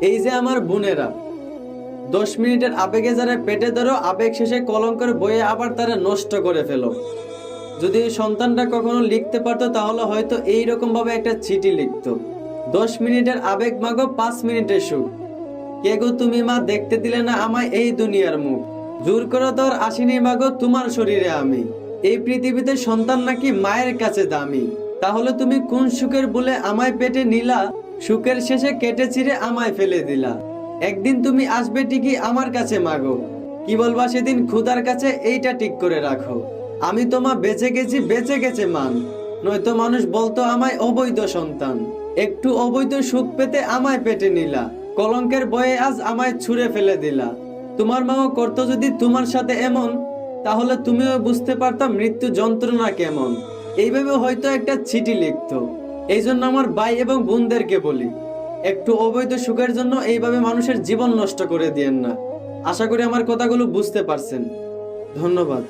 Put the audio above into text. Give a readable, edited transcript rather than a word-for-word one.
এই যে আমার বোনেরা, 10 মিনিটের আবেগে যারা পেটে ধরো, আবেগ শেষে কলঙ্কের বইয়ে আবার তারা নষ্ট করে ফেলো। যদি এই সন্তানটা কখনো লিখতে পারতো তাহলে হয়তো এইরকম ভাবে একটা চিঠি লিখতো, 10 মিনিটের আবেগ মাগো 5 মিনিটের সুখ। কে গো তুমি মা, দেখতে দিলে না আমায় এই দুনিয়ার মুখ। জোর করে তো আর আসিনি মাগো তোমার শরীরে আমি। এই পৃথিবীতে সন্তান নাকি মায়ের কাছে দামি। তাহলে তুমি কোন সুখের বলে আমায় পেটে নিলা, সুখের শেষে কেটে ছিঁড়ে আমায় ফেলে দিলা। একদিন তুমি আসবে ঠিকই আমার কাছে মাগো, কি বলবা সেদিন ক্ষুধার কাছে, এইটা ঠিক করে রাখো। আমি তোমা বেঁচে গেছি, বেঁচে গেছে মান, নয়তো মানুষ বলতো আমায় অবৈধ সন্তান। একটু অবৈধ সুখ পেতে আমায় পেটে নিলা, কলঙ্কের বয়ে আজ আমায় ছুঁড়ে ফেলে দিলা। তোমার মাও করতো যদি তোমার সাথে এমন, তাহলে তুমিও বুঝতে পারতাম মৃত্যু যন্ত্রণা কেমন। এইভাবে হয়তো একটা চিঠি লিখতো। এই জন্য আমার ভাই এবং বোনদেরকে বলি, একটু অবৈধ সুখের জন্য এইভাবে মানুষের জীবন নষ্ট করে দিয়েন না। আশা করি আমার কথাগুলো বুঝতে পারছেন। ধন্যবাদ।